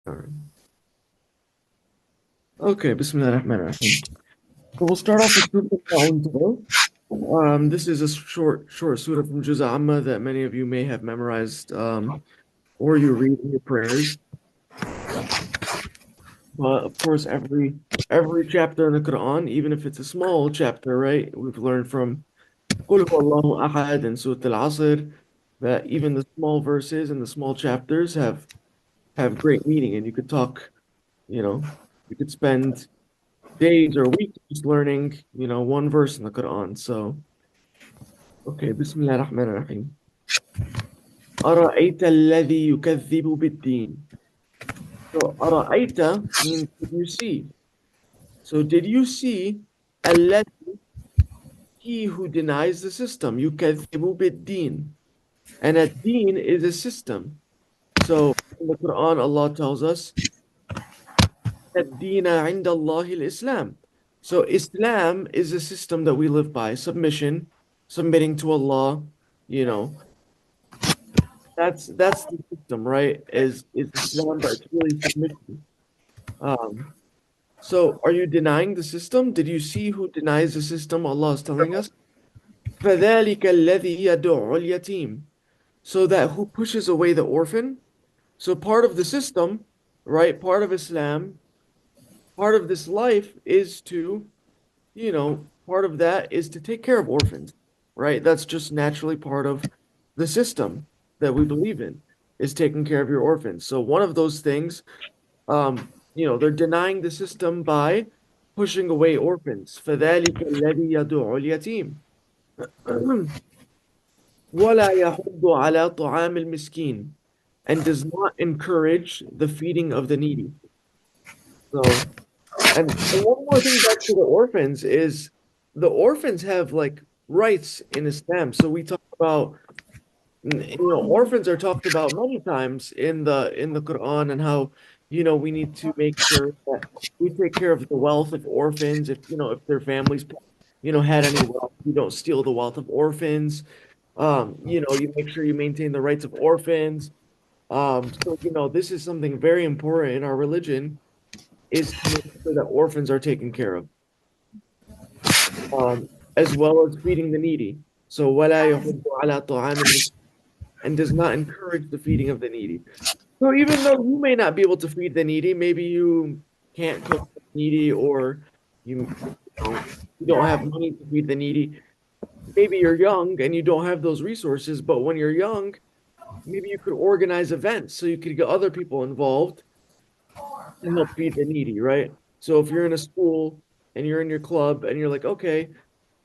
Alright. Okay, Bismillah ar-Rahman ar-Rahim. So we'll start off with Surah Al-Ta'awun today. This is a short surah from Juz Amma that many of you may have memorized, or you read in your prayers. But of course, every chapter in the Quran, even if it's a small chapter, right? We've learned from Qul Huwallahu Ahad and Surah Al-Asr that even the small verses and the small chapters have great meaning, and you could talk, you know, you could spend days or weeks just learning, one verse in the Quran. So, okay, Bismillah ar-Rahman ar-Rahim. أرأيت الذي يكذب بالدين. So, أرأيت means did you see? So, did you see الذي, he who denies the system, يكذب بالدين. And a deen is a system. So, in the Quran, Allah tells us, الدين عند الله الإسلام. So, Islam is a system that we live by, submitting to Allah, you know, that's the system, right? Is Islam, but it's really submission. Um, so are you denying the system? Did you see who denies the system? Allah is telling us. فَذَلِكَ الَّذِي يَدُعُّ الْيَتِيمَ. So that who pushes away the orphan. So part of the system, right? Part of Islam, part of this life is to, part of that is to take care of orphans, right? That's just naturally part of the system that we believe in, is taking care of your orphans. So one of those things, they're denying the system by pushing away orphans. فَذَلِكَ الَّذِي يَدُعُّ الْيَتِيمَ وَلَا يَحُضُّ عَلَى طَعَامِ الْمِسْكِينِ, and does not encourage the feeding of the needy. So, and one more thing back to the orphans is the orphans have like rights in Islam. So we talk about, orphans are talked about many times in the Quran, and how, we need to make sure that we take care of the wealth of orphans. If their families, had any wealth, you don't steal the wealth of orphans. You make sure you maintain the rights of orphans. So, this is something very important in our religion, is to make sure that orphans are taken care of, as well as feeding the needy. So, وَلَا يَحُضُّ عَلَى طَعَامِ الْمِسْكِينِ, and does not encourage the feeding of the needy. So, even though you may not be able to feed the needy, maybe you can't cook for the needy, or you don't have money to feed the needy. Maybe you're young and you don't have those resources, but when you're young, maybe you could organize events so you could get other people involved and help feed the needy, right? So if you're in a school and you're in your club and you're like, okay,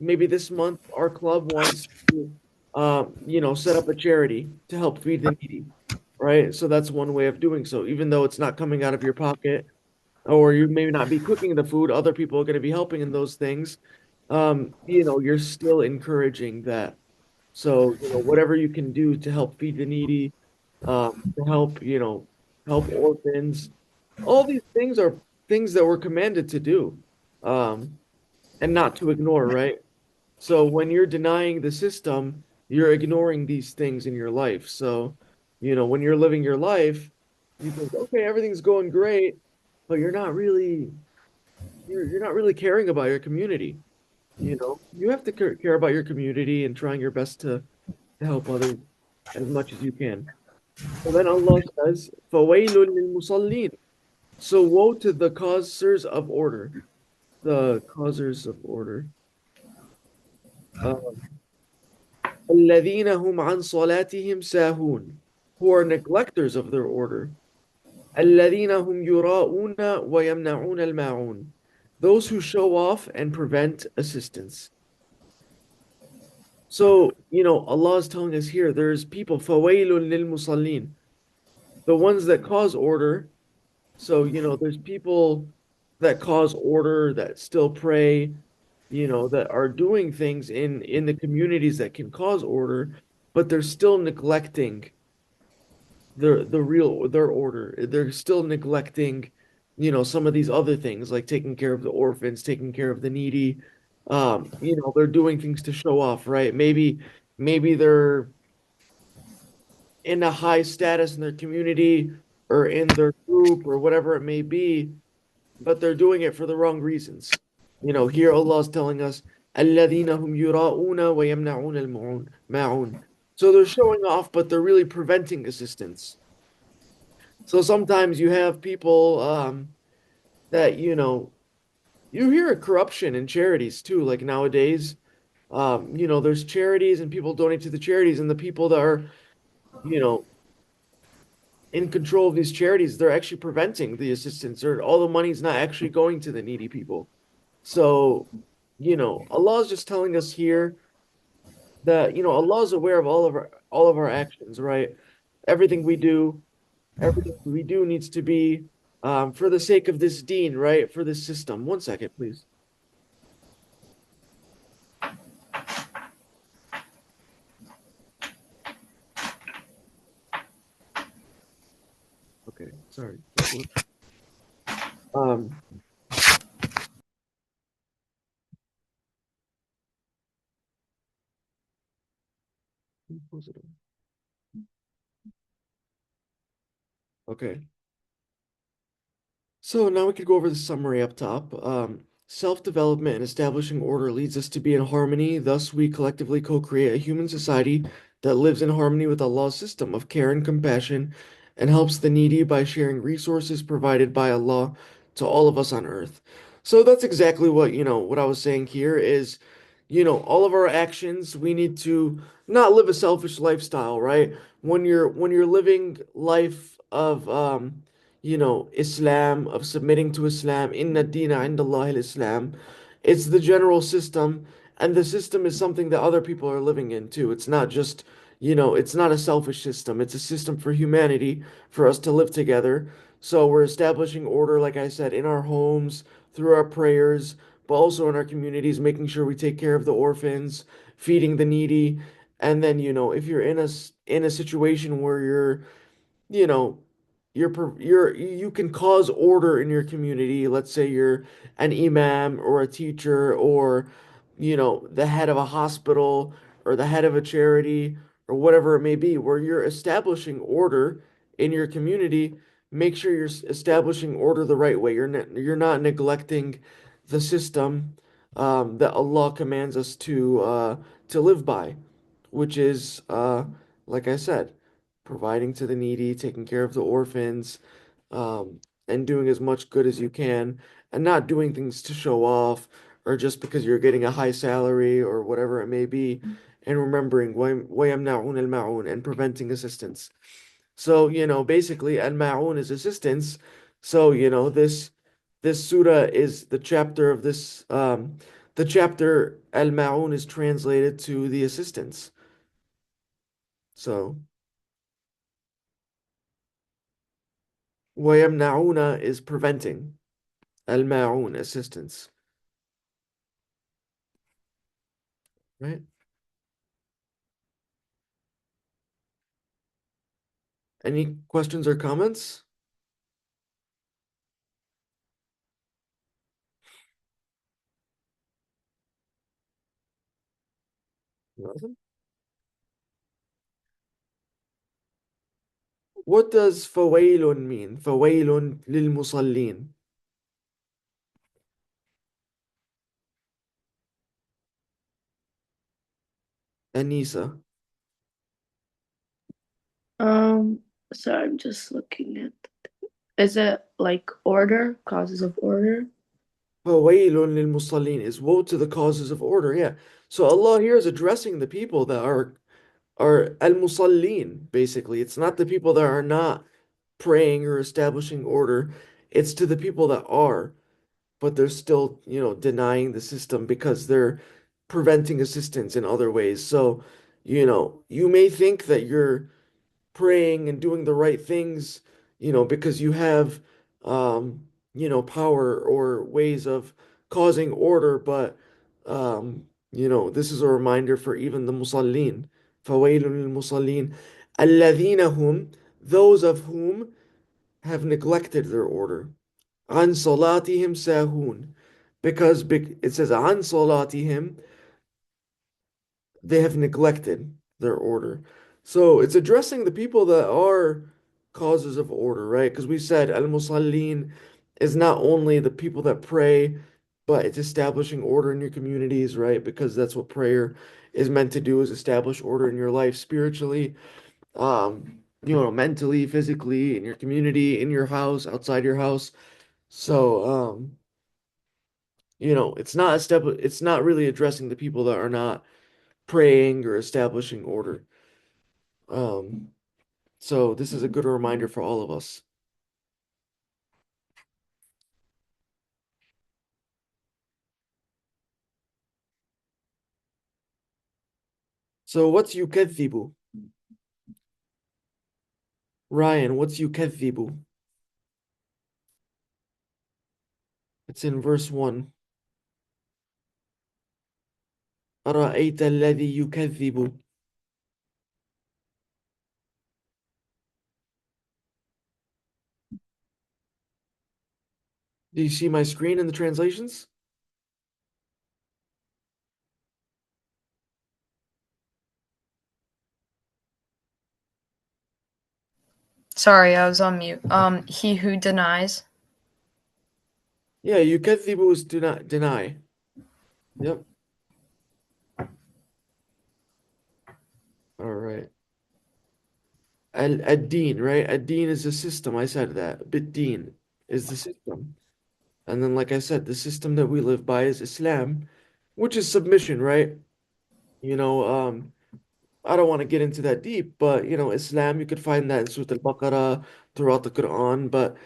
maybe this month our club wants to, set up a charity to help feed the needy, right? So that's one way of doing so. Even though it's not coming out of your pocket, or you may not be cooking the food, other people are going to be helping in those things. You're still encouraging that. So, whatever you can do to help feed the needy, to help orphans, all these things are things that we're commanded to do, um, and not to ignore, right? So when you're denying the system, you're ignoring these things in your life. So, when you're living your life, you think, okay, everything's going great, but you're not really caring about your community. You have to care about your community and trying your best to help others as much as you can. So then Allah says, فَوَيْلٌ لِلْمُصَلِّينَ. So woe to the causers of order. The causers of order. الَّذِينَ هُمْ عَنْ صَلَاتِهِمْ سَاهُونَ. Who are neglectors of their order. الَّذِينَ هُمْ يُرَاءُونَ وَيَمْنَعُونَ الْمَاعُونَ. Those who show off and prevent assistance. So, Allah is telling us here, there's people, فَوَيْلٌ لِلْمُصَلِّينَ. The ones that cause order. So, there's people that cause order, that still pray, that are doing things in the communities that can cause order, but they're still neglecting their order. They're still neglecting, some of these other things, like taking care of the orphans, taking care of the needy. They're doing things to show off, right? Maybe they're in a high status in their community, or in their group or whatever it may be, but they're doing it for the wrong reasons. Here Allah is telling us, الَّذِينَ هُمْ يُرَاءُونَ وَيَمْنَعُونَ الْمَاعُونَ. So they're showing off, but they're really preventing assistance. So sometimes you have people that, you hear corruption in charities too. Like nowadays, there's charities and people donate to the charities, and the people that are, you know, in control of these charities, they're actually preventing the assistance, or all the money's not actually going to the needy people. So, Allah is just telling us here that, Allah is aware of all of our actions, right? Everything we do, everything we do needs to be for the sake of this deen, right? For this system. One second, please. Okay, sorry. Um, okay. So now we could go over the summary up top. Self-development and establishing order leads us to be in harmony. Thus, we collectively co-create a human society that lives in harmony with Allah's system of care and compassion and helps the needy by sharing resources provided by Allah to all of us on earth. So that's exactly what I was saying here is, all of our actions, we need to not live a selfish lifestyle, right? When you're living life of Islam, of submitting to Islam, inna dina indallahi al-Islam. It's the general system, and the system is something that other people are living in too. It's not just, it's not a selfish system. It's a system for humanity, for us to live together. So we're establishing order, like I said, in our homes, through our prayers, but also in our communities, making sure we take care of the orphans, feeding the needy. And then, if you're in a situation where you know, you can cause order in your community. Let's say you're an imam or a teacher or, the head of a hospital or the head of a charity or whatever it may be, where you're establishing order in your community. Make sure you're establishing order the right way. You're not neglecting the system that Allah commands us to live by, which is like I said, providing to the needy, taking care of the orphans, and doing as much good as you can, and not doing things to show off or just because you're getting a high salary or whatever it may be, and remembering وَيَمْنَعُونَ الْمَعُونَ and preventing assistance. So, basically, al-ma'un is assistance. So, this surah is the chapter of the chapter al-ma'un is translated to the assistance. So, وَيَمْنَعُونَ is preventing. Al-ma'un, assistance. Right? Any questions or comments? Nothing? What does فَوَيْلٌ mean? فَوَيْلٌ لِلْمُصَلِّينَ. Anisa. Um, so I'm just looking at, is it like order, causes of order? فَوَيْلٌ لِلْمُصَلِّينَ is woe to the causes of order. Yeah. So Allah here is addressing the people that are al-musallin, basically. It's not the people that are not praying or establishing order. It's to the people that are, but they're still, denying the system because they're preventing assistance in other ways. So, you may think that you're praying and doing the right things, because you have, power or ways of causing order, but, this is a reminder for even the musallin. فَوَيْلٌ لِلْمُصَلِّينَ الَّذِينَ هُمْ, those of whom have neglected their order. عن صلاتهم ساهون, because it says عن صلاتهم, they have neglected their order. So it's addressing the people that are causes of order, right? Because we said al-musallin is not only the people that pray, but it's establishing order in your communities, right? Because that's what prayer is meant to do, is establish order in your life spiritually, mentally, physically, in your community, in your house, outside your house. So, it's not really addressing the people that are not praying or establishing order. Um, so this is a good reminder for all of us. So what's يكذب? Ryan, what's يكذب? It's in verse 1. أرأيت الذي يكذب. Do you see my screen in the translations? Sorry, I was on mute. He who denies. Yeah, يكذب is do not deny. Yep. All right. Ad-Din, right? Ad-Din is the system. I said that. Bid-Din is the system. And then, like I said, the system that we live by is Islam, which is submission, right? You know, I don't want to get into that deep, but Islam, you could find that in Surah Al-Baqarah, throughout the Quran, but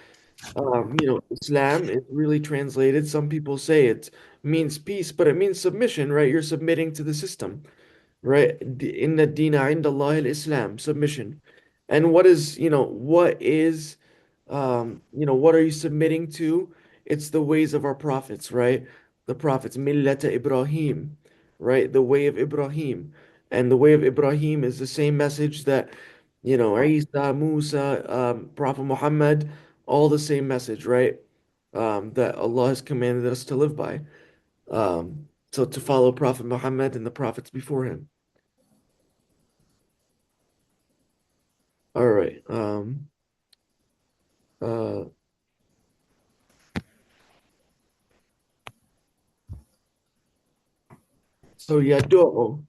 Islam is really translated. Some people say it means peace, but it means submission, right? You're submitting to the system, right? Inna dina inda Allah al-Islam, submission. And what are you submitting to? It's the ways of our prophets, right? The prophets, millata Ibrahim, right? The way of Ibrahim. And the way of Ibrahim is the same message that, Isa, Musa, Prophet Muhammad, all the same message, right? That Allah has commanded us to live by. So to follow Prophet Muhammad and the prophets before him. All right. Uh, so يدعو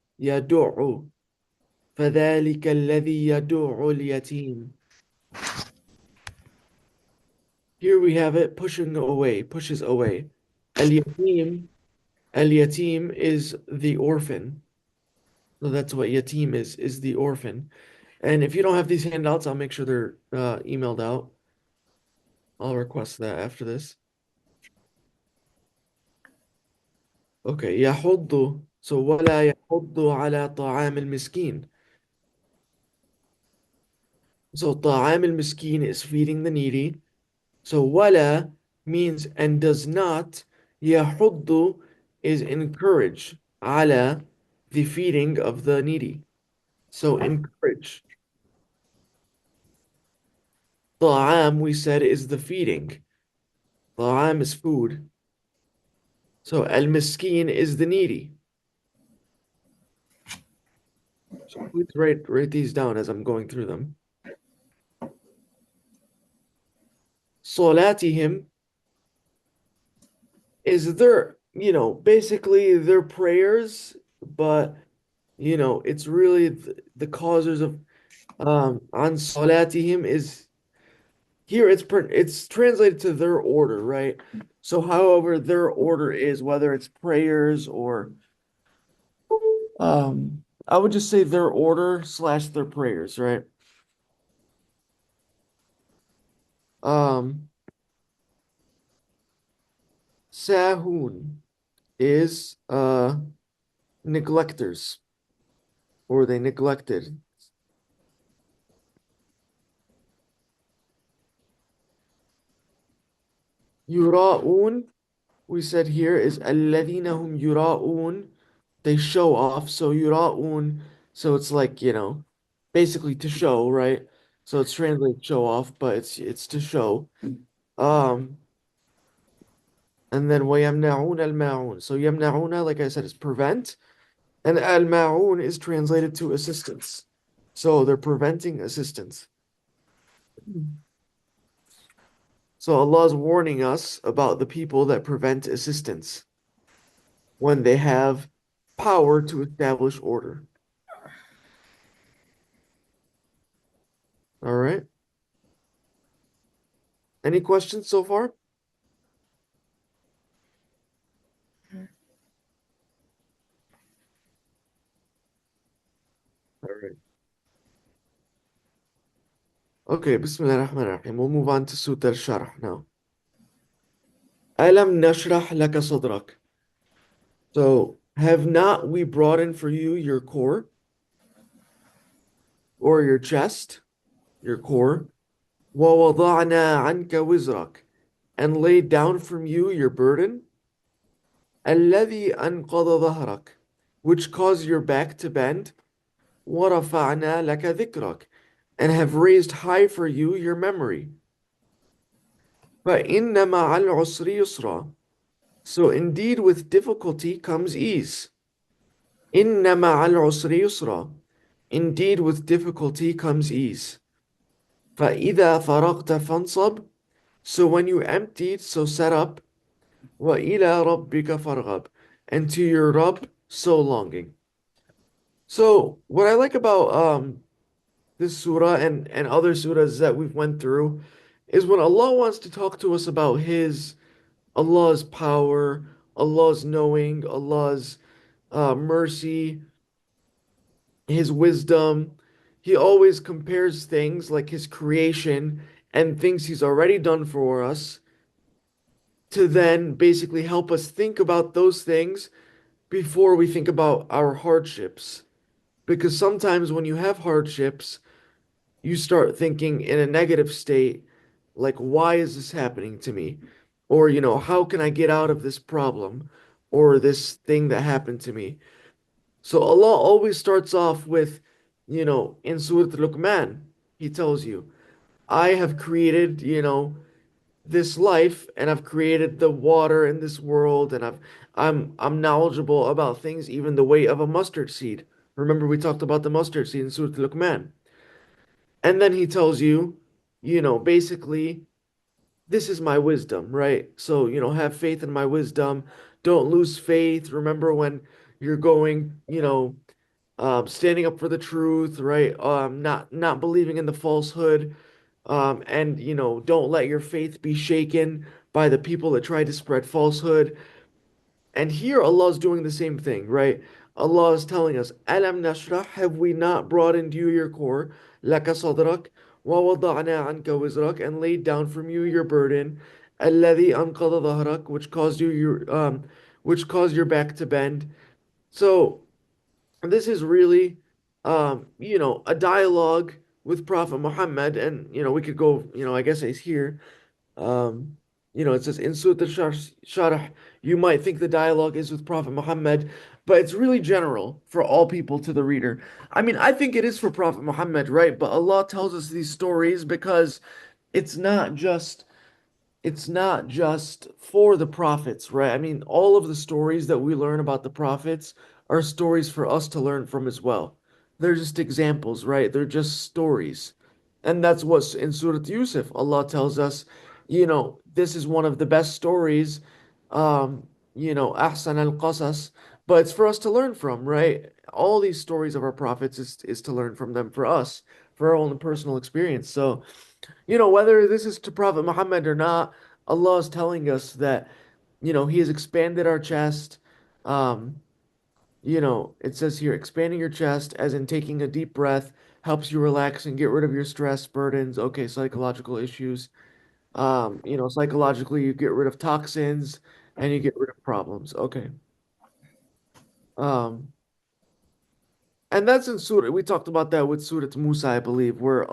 فذلك الذي يدعو اليتيم. Here we have it pushing away, pushes away. Al-yatim is the orphan. So that's what yatim is the orphan. And if you don't have these handouts, I'll make sure they're emailed out. I'll request that after this. Okay, يحض. So ولا يحض على طعام المسكين. So طعام المسكين is feeding the needy. So wala means and does not. يحض is encourage. على the feeding of the needy. So encourage. طعام we said is the feeding. طعام is food. So al-miskin is the needy. So please write these down as I'm going through them. Salatihim is basically their prayers, but it's really the causes of on salatihim is here it's translated to their order, right? So however their order is, whether it's prayers or I would just say their order / their prayers, right? Um, Sahun is neglectors, or they neglected. Yura'un, we said here, is alladhina hum yura'un. They show off. So yura'un, so it's like, basically to show, right? So it's translated show off, but it's to show. Um, and then وَيَمْنَعُونَ الْمَاعُونَ. So يَمْنَعُونَ, like I said, is prevent. And al-ma'un is translated to assistance. So they're preventing assistance. So Allah is warning us about the people that prevent assistance when they have power to establish order. All right. Any questions so far? All right. Okay, Bismillah ar-Rahman ar-Rahim. We'll move on to Surah Al-Sharh now. Alam nashrah laka sadrak. So, have not we brought in for you your core or your chest, your core? وَوَضَعْنَا عَنْكَ وِزْرَكَ, and laid down from you your burden. الَّذِي أَنْقَضَ ظَهْرَكَ, which caused your back to bend. وَرَفَعْنَا لَكَ ذِكْرَكَ, and have raised high for you your memory. فَإِنَّ مَعَ الْعُسْرِ يُسْرًا, so indeed with difficulty comes ease. إِنَّ مَعَ الْعُسْرِ يُسْرًا, indeed with difficulty comes ease. فَإِذَا فَرَغْتَ فَانْصَبْ, so when you emptied, so set up. وَإِلَى رَبِّكَ فَارْغَب, and to your Rabb, so longing. So what I like about this surah and other surahs that we've went through is when Allah wants to talk to us about Allah's power, Allah's knowing, Allah's mercy, His wisdom. He always compares things like His creation and things He's already done for us to then basically help us think about those things before we think about our hardships. Because sometimes when you have hardships, you start thinking in a negative state, like, why is this happening to me? Or, how can I get out of this problem or this thing that happened to me? So Allah always starts off with, in Surah Luqman, He tells you, I have created, this life and I've created the water in this world and I'm knowledgeable about things, even the weight of a mustard seed. Remember we talked about the mustard seed in Surah Luqman. And then he tells you, basically, this is my wisdom, right? So, have faith in my wisdom. Don't lose faith. Remember when you're going, standing up for the truth, right? Not believing in the falsehood. And don't let your faith be shaken by the people that try to spread falsehood. And here Allah is doing the same thing, right? Allah is telling us, Alam nashrah, have we not brought into you your core, laka sadrak, wa wada'na anka wizrak, and laid down from you your burden, alladhi anqadha dhahrak, which caused your back to bend. So this is really, a dialogue with Prophet Muhammad, and we could go, I guess it's here. Um, it says in Surah Al-Sharh, you might think the dialogue is with Prophet Muhammad, but it's really general for all people to the reader. I mean, I think it is for Prophet Muhammad, right? But Allah tells us these stories because it's not just it's not just for the prophets, right? I mean, all of the stories that we learn about the prophets are stories for us to learn from as well. They're just examples, right? They're just stories. And that's what's in Surah Yusuf. Allah tells us, this is one of the best stories, Ahsan al-Qasas, but it's for us to learn from, right? All these stories of our prophets is to learn from them for us, for our own personal experience. So, whether this is to Prophet Muhammad or not, Allah is telling us that, He has expanded our chest. Um, it says here, expanding your chest, as in taking a deep breath, helps you relax and get rid of your stress, burdens, okay, psychological issues. Psychologically, you get rid of toxins and you get rid of problems. Okay. Um, and that's in Surah. We talked about that with Surah Musa, I believe, where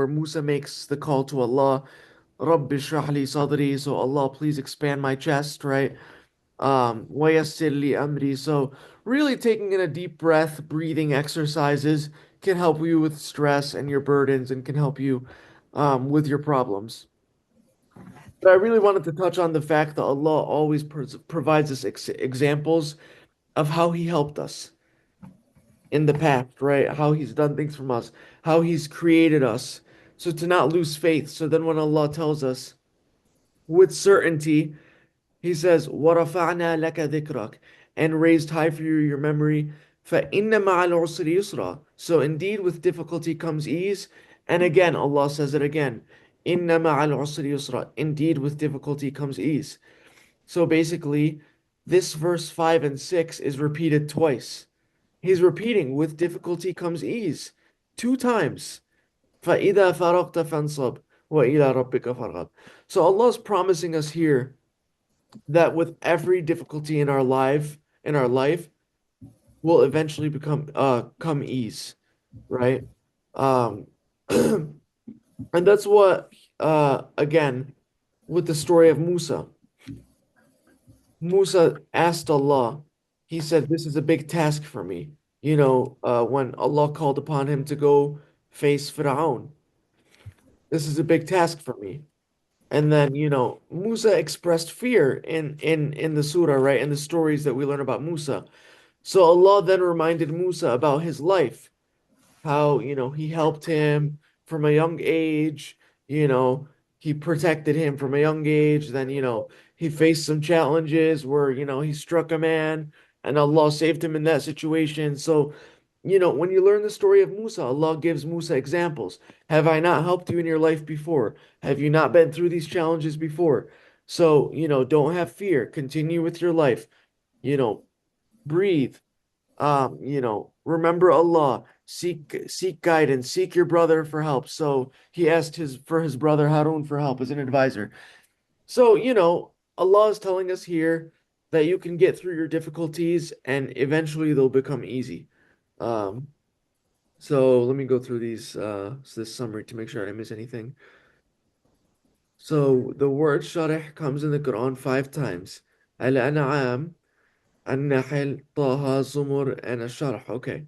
Musa makes the call to Allah. Rabbi shrah li sadri, so Allah, please expand my chest, right? Wayassir li amri, so really taking in a deep breath, breathing exercises can help you with stress and your burdens and can help you with your problems. But I really wanted to touch on the fact that Allah always provides us examples of how He helped us in the past, right? How He's done things from us, how He's created us So to not lose faith. So then when Allah tells us with certainty, He says, وَرَفَعْنَا لَكَ ذِكْرَكَ, and raised high for you your memory. فَإِنَّ مَعَ الْعُسْرِ يُسْرًا. So indeed with difficulty comes ease. And again, Allah says it again. إِنَّ مَعَ الْعُسْرِ يُسْرًا. Indeed with difficulty comes ease. So basically, this verse 5 and 6 is repeated twice. He's repeating, with difficulty comes ease, two times. فَإِذَا فَرَغْتَ فَانصَبْ وَإِلَى رَبِّكَ فَارْغَب. So Allah is promising us here that with every difficulty in our life, will eventually come ease, right? Um, and that's what again with the story of Musa. Musa asked Allah, he said, "This is a big task for me." When Allah called upon him to go face Fir'aun, this is a big task for me. And then, Musa expressed fear in the surah, right? In the stories that we learn about Musa. So Allah then reminded Musa about his life, how, he helped him from a young age, you know, he protected him from a young age. Then, he faced some challenges where, he struck a man and Allah saved him in that situation. So, when you learn the story of Musa, Allah gives Musa examples. Have I not helped you in your life before? Have you not been through these challenges before? So, don't have fear. Continue with your life. You know, breathe. Remember Allah. Seek guidance. Seek your brother for help. So he asked his brother Harun for help as an advisor. So, Allah is telling us here that you can get through your difficulties and eventually they'll become easy. Um, so let me go through this summary to make sure I didn't miss anything. So the word sharh comes in the Quran 5 times. Al-An'am, An-Nahl, Taha, Zumur, and Ash-Sharh. Okay.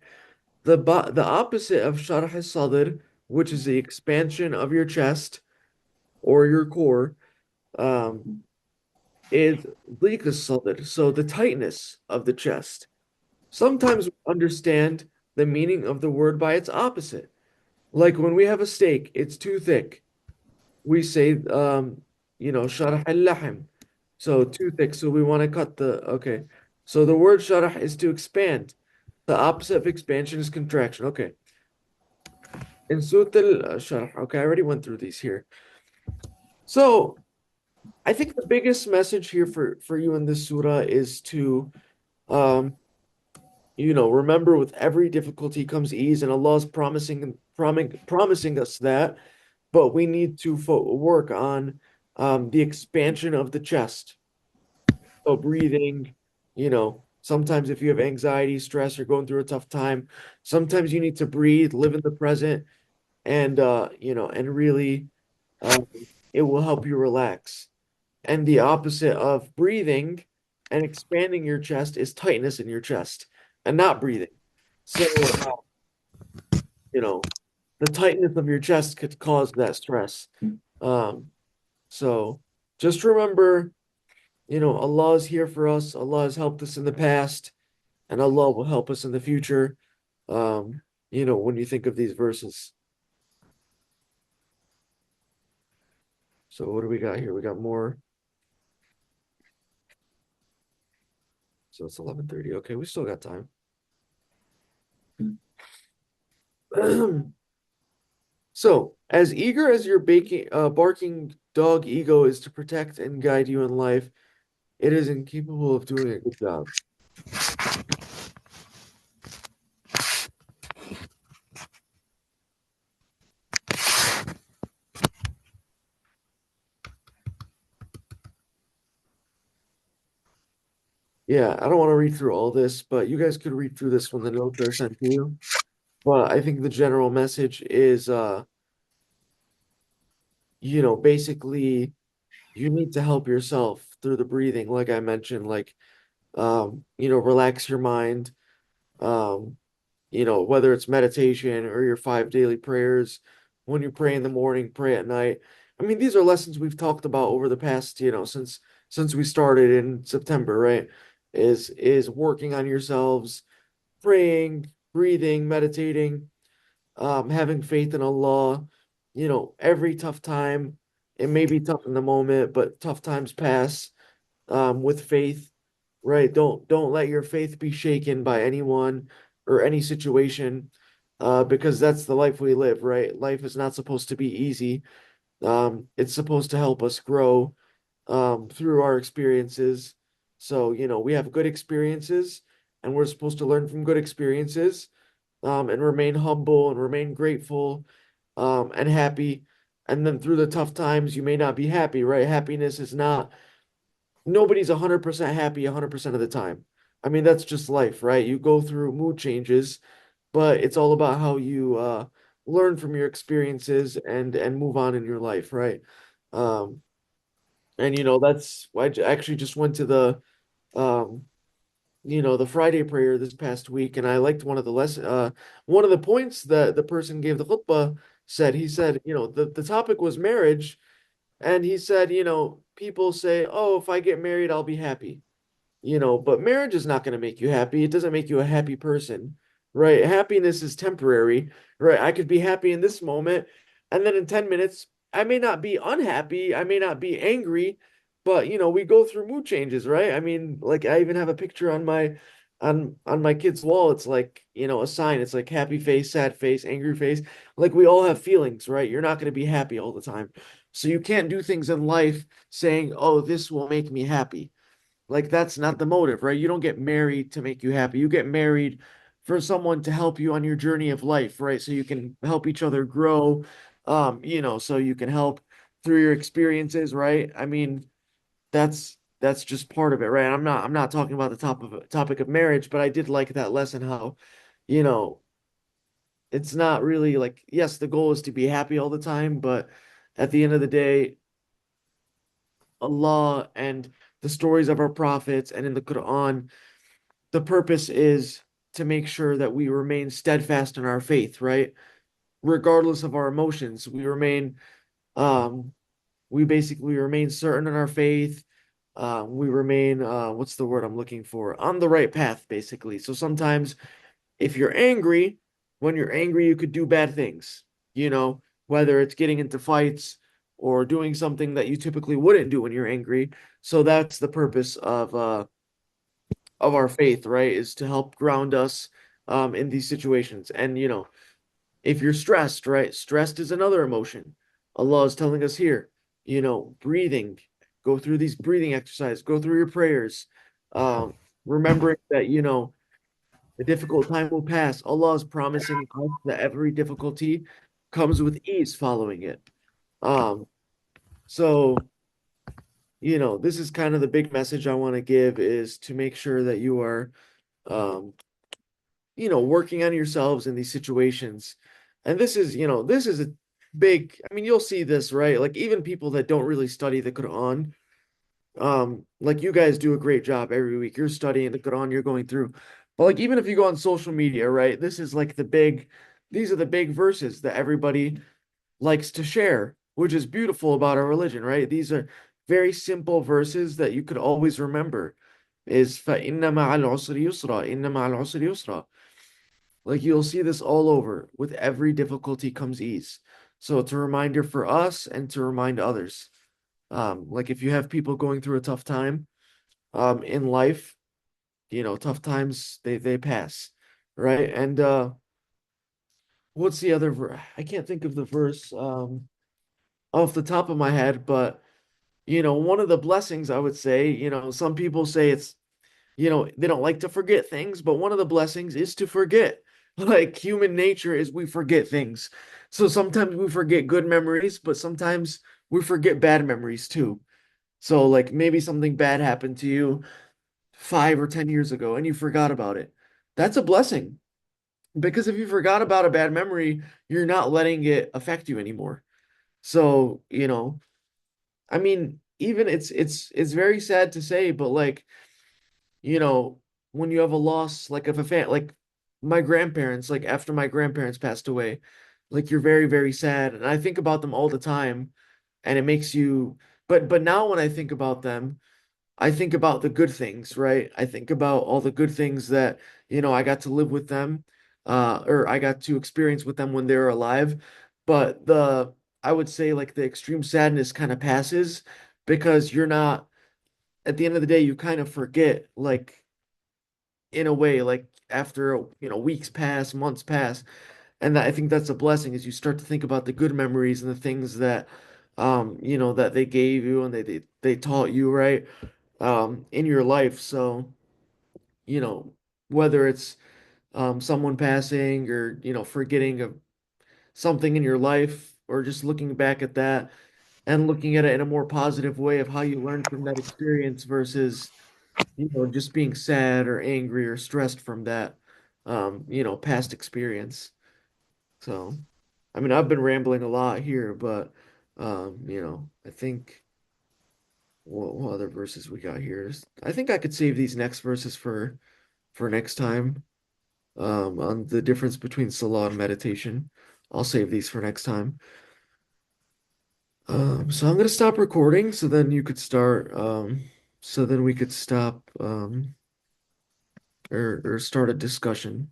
The opposite of Sharh al-Sadr, which is the expansion of your chest or your core, um, is Dhiq al-Sadr, so the tightness of the chest. Sometimes we understand the meaning of the word by its opposite. Like when we have a steak, it's too thick. We say, sharh al-lahm. So too thick. So we want to okay. So the word sharh is to expand. The opposite of expansion is contraction. Okay. In Sut al-Sharh. Okay, I already went through these here. So I think the biggest message here for you in this surah is to remember with every difficulty comes ease, and Allah is promising us that, but we need to work on the expansion of the chest. So breathing, sometimes if you have anxiety, stress, you're going through a tough time, sometimes you need to breathe, live in the present, and and really it will help you relax. And the opposite of breathing and expanding your chest is tightness in your chest and not breathing. So, the tightness of your chest could cause that stress. So just remember, Allah is here for us. Allah has helped us in the past, and Allah will help us in the future. When you think of these verses. So what do we got here? We got more. So it's 11:30. Okay, we still got time. So, as eager as your barking dog ego is to protect and guide you in life, it is incapable of doing a good job. Yeah, I don't want to read through all this, but you guys could read through this when the notes are sent to you. But I think the general message is, basically you need to help yourself through the breathing, like I mentioned, like, relax your mind, um, whether it's meditation or your 5 daily prayers, when you pray in the morning, pray at night. I mean, these are lessons we've talked about over the past, since we started in September, right? Is working on yourselves, praying, breathing, meditating, having faith in Allah, every tough time, it may be tough in the moment, but tough times pass, with faith, right? Don't let your faith be shaken by anyone or any situation, because that's the life we live, right? Life is not supposed to be easy. It's supposed to help us grow, through our experiences. So, we have good experiences, and we're supposed to learn from good experiences, and remain humble and remain grateful, and happy. And then through the tough times, you may not be happy, right? Happiness is not, nobody's 100% happy 100% of the time. I mean, that's just life, right? You go through mood changes, but it's all about how you learn from your experiences and move on in your life, right? Um, and that's why I actually just went to um, the Friday prayer this past week, and I liked one of the points that the person gave the khutbah said. He said, the topic was marriage, and he said, people say, "Oh, if I get married, I'll be happy." But marriage is not going to make you happy. It doesn't make you a happy person, right? Happiness is temporary, right? I could be happy in this moment, and then in 10 minutes, I may not be unhappy, I may not be angry, but we go through mood changes, right? I mean, like I even have a picture on my kid's wall. It's like, a sign. It's like happy face, sad face, angry face. Like we all have feelings, right? You're not going to be happy all the time. So you can't do things in life saying, "Oh, this will make me happy." Like that's not the motive, right? You don't get married to make you happy. You get married for someone to help you on your journey of life, right? So you can help each other grow, so you can help through your experiences, right? I mean, that's just part of it, right? I'm not talking about the topic of marriage, but I did like that lesson how, you know, it's not really like, yes, the goal is to be happy all the time, but at the end of the day, Allah and the stories of our prophets and in the Quran, the purpose is to make sure that we remain steadfast in our faith, right? Regardless of our emotions, um, we basically remain certain in our faith. We remain, what's the word I'm looking for? On the right path, basically. So sometimes if you're angry, when you're angry, you could do bad things, whether it's getting into fights or doing something that you typically wouldn't do when you're angry. So that's the purpose of our faith, right? Is to help ground us in these situations. And if you're stressed, right? Stressed is another emotion. Allah is telling us here, breathing, go through these breathing exercises, go through your prayers, um, remembering that, the difficult time will pass. Allah is promising us that every difficulty comes with ease following it. Um, so, this is kind of the big message I want to give is to make sure that you are, um, working on yourselves in these situations. And this is a big, I mean, you'll see this, right? Like even people that don't really study the Quran, like you guys do a great job every week. You're studying the Quran, you're going through. But like even if you go on social media, right? This is like these are the big verses that everybody likes to share, which is beautiful about our religion, right? These are very simple verses that you could always remember. Is فَإِنَّ مَعَ الْعُسْرِ يُسْرًا إِنَّ مَعَ الْعُسْرِ يُسْرًا. Like you'll see this all over. With every difficulty comes ease. So it's a reminder for us and to remind others. Like if you have people going through a tough time, in life, tough times they pass, right? And what's the other I can't think of the verse off the top of my head, but one of the blessings I would say, some people say it's they don't like to forget things, but one of the blessings is to forget. Like human nature is we forget things. So sometimes we forget good memories, but sometimes we forget bad memories too. So like maybe something bad happened to you 5 or 10 years ago and you forgot about it. That's a blessing because if you forgot about a bad memory, you're not letting it affect you anymore. So, I mean, even it's very sad to say, but like you know, when you have a loss, like if a fan, like my grandparents, like after my grandparents passed away, like you're very, very sad. And I think about them all the time and it makes you, but now when I think about them, I think about the good things, right? I think about all the good things that, I got to live with them, or I got to experience with them when they were alive. But I would say like the extreme sadness kind of passes because you're not, at the end of the day, you kind of forget, like in a way, like after, weeks pass, months pass. And I think that's a blessing as you start to think about the good memories and the things that, that they gave you and they taught you, right? In your life. So, you know, whether it's someone passing or, forgetting of something in your life or just looking back at that and looking at it in a more positive way of how you learned from that experience versus, just being sad or angry or stressed from that, past experience. So, I mean, I've been rambling a lot here, but, I think what other verses we got here is, I think I could save these next verses for next time. On the difference between Salah and meditation. I'll save these for next time. So I'm gonna stop recording so then you could start, so then we could stop, or start a discussion.